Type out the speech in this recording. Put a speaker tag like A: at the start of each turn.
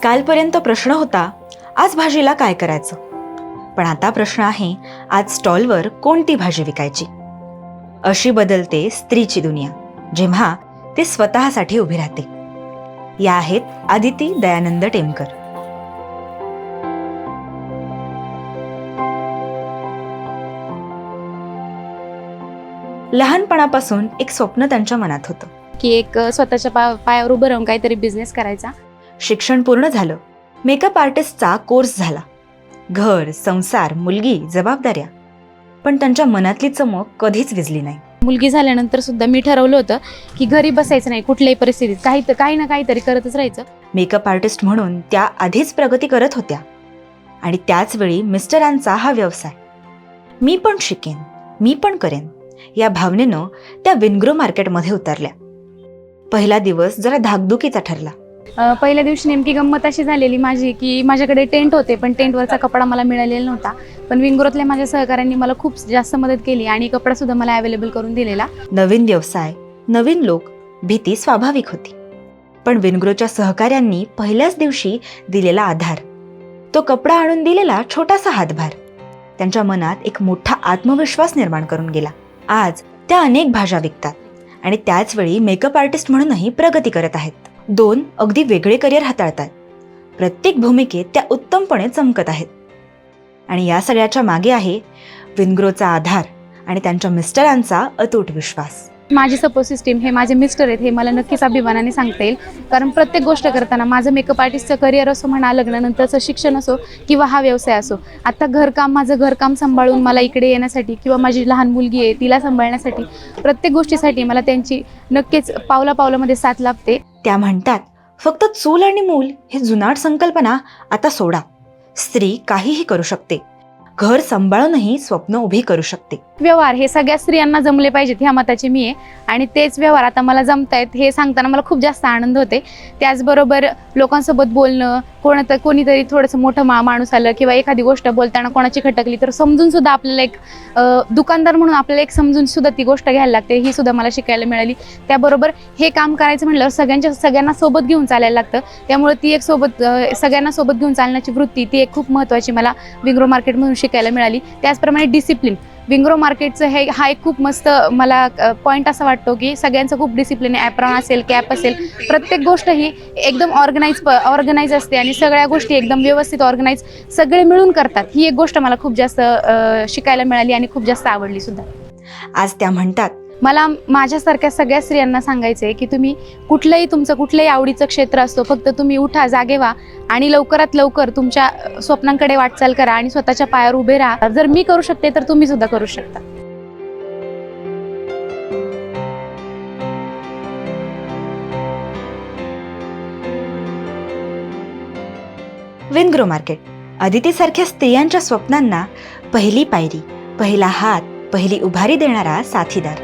A: कालपर्यंत प्रश्न होता, आज भाजीला काय करायचं. पण आता प्रश्न आहे, आज स्टॉलवर कोणती भाजी विकायची. अशी बदलते स्त्रीची दुनिया जेव्हा ती स्वतःसाठी उभी राहते. या आहेत आदिती दयानंद टेमकर. लहानपणापासून एक स्वप्न त्यांच्या मनात होतं
B: की एक स्वतःच्या पायावर उभं राहून काहीतरी बिझनेस करायचा.
A: शिक्षण पूर्ण झालं, मेकअप आर्टिस्टचा कोर्स झाला, घर, संसार, मुलगी, जबाबदाऱ्या. पण त्यांच्या मनातली चमक कधीच विझली नाही.
B: मुलगी झाल्यानंतर सुद्धा मी ठरवलं होतं की घरी बसायचं नाही, कुठल्याही परिस्थितीत काही ना काहीतरी करतच राहायचं.
A: मेकअप आर्टिस्ट म्हणून त्या आधीच प्रगती करत होत्या आणि त्याच वेळी मिस्टरांचा हा व्यवसाय. मी पण शिकेन, मी पण करेन या भावनेनं त्या विनग्रो मार्केटमध्ये उतरल्या. पहिला दिवस जरा धाकधुकीचा ठरला.
B: पहिल्या दिवशी नेमकी गंमत अशी झालेली माझी की माझ्याकडे टेंट होते, पण टेंटवरचा कपडा मला मिळालेला नव्हता. पण विंग्रोतल्या माझ्या सहकाऱ्यांनी मला खूप जास्त मदत केली आणि कपडा सुद्धा मला अवेलेबल करून दिलेला.
A: नवीन व्यवसाय, नवीन लोक, भीती स्वाभाविक होती. पण विनग्रोच्या सहकाऱ्यांनी पहिल्याच दिवशी दिलेला आधार, तो कपडा आणून दिलेला छोटासा हातभार त्यांच्या मनात एक मोठा आत्मविश्वास निर्माण करून गेला. आज त्या अनेक भाज्या विकतात आणि त्याच वेळी मेकअप आर्टिस्ट म्हणूनही प्रगती करत आहेत. दोन अगदी वेगळे करिअर हाताळतात. प्रत्येक भूमिकेत त्या उत्तमपणे चमकत आहेत. आणि या सगळ्याच्या मागे आहे विनग्रोचा आधार आणि त्यांच्या मिस्टरांचा अतूट विश्वास.
B: माझी सपोर्ट सिस्टीम हे माझे मिस्टर आहेत, हे मला नक्कीच अभिमानाने सांगता येईल. कारण प्रत्येक गोष्ट करताना माझं मेकअप आर्टिस्टचं करिअर असो म्हणा, लग्नानंतरचं शिक्षण असो किंवा हा व्यवसाय असो, आता माझं घरकाम सांभाळून मला इकडे येण्यासाठी किंवा माझी लहान मुलगी आहे तिला सांभाळण्यासाठी प्रत्येक गोष्टीसाठी मला त्यांची नक्कीच पावलापावलामध्ये साथ लाभते.
A: त्या म्हणतात, फक्त चूल आणि मूल हे जुनाट संकल्पना आता सोडा. स्त्री काहीही करू शकते, घर सांभाळूनही स्वप्न उभी करू शकते.
B: व्यवहार हे सगळ्या स्त्रियांना जमले पाहिजेत ह्या मताची मी आहे आणि तेच व्यवहार आता मला जमतायत हे सांगताना मला खूप जास्त आनंद होते. त्याचबरोबर लोकांसोबत बोलणं, कोणीतरी थोडंसं मोठं माणूस आलं किंवा एखादी गोष्ट बोलताना कोणाची खटकली तर समजून सुद्धा आपल्याला एक दुकानदार म्हणून आपल्याला एक समजून सुद्धा ती गोष्ट घ्यायला लागते, ही सुद्धा मला शिकायला मिळाली. त्याबरोबर हे काम करायचं म्हटल्यावर सगळ्यांना सोबत घेऊन चालायला लागतं. त्यामुळे ती एक सगळ्यांना सोबत घेऊन चालण्याची वृत्ती ती एक खूप महत्त्वाची मला विंग्रो मार्केटमधून शिकायला मिळाली. त्याचप्रमाणे डिसिप्लिन विंग्रो मार्केटचं हा एक खूप मस्त मला पॉईंट असा वाटतो की सगळ्यांचं खूप डिसिप्लिन आहे. ॲप्रॉन असेल, कॅप असेल, प्रत्येक गोष्ट ही एकदम ऑर्गनाईज असते आणि सगळ्या गोष्टी एकदम व्यवस्थित ऑर्गनाईज सगळे मिळून करतात. ही एक गोष्ट मला खूप जास्त शिकायला मिळाली आणि खूप जास्त आवडली सुद्धा.
A: आज त्या म्हणतात,
B: मला माझ्यासारख्या सगळ्या स्त्रियांना सांगायचं आहे की तुम्ही तुमचं कुठलंही आवडीचं क्षेत्र असतो, फक्त तुम्ही उठा, जागे व्हा आणि लवकरात लवकर तुमच्या स्वप्नांकडे वाटचाल करा आणि स्वतःच्या पायावर उभे राहा. जर मी करू शकते तर तुम्ही सुद्धा करू शकता.
A: विनग्रो मार्केट आदितीसारख्या स्त्रियांच्या स्वप्नांना पहिली पायरी, पहिला हात, पहिली उभारी देणारा साथीदार.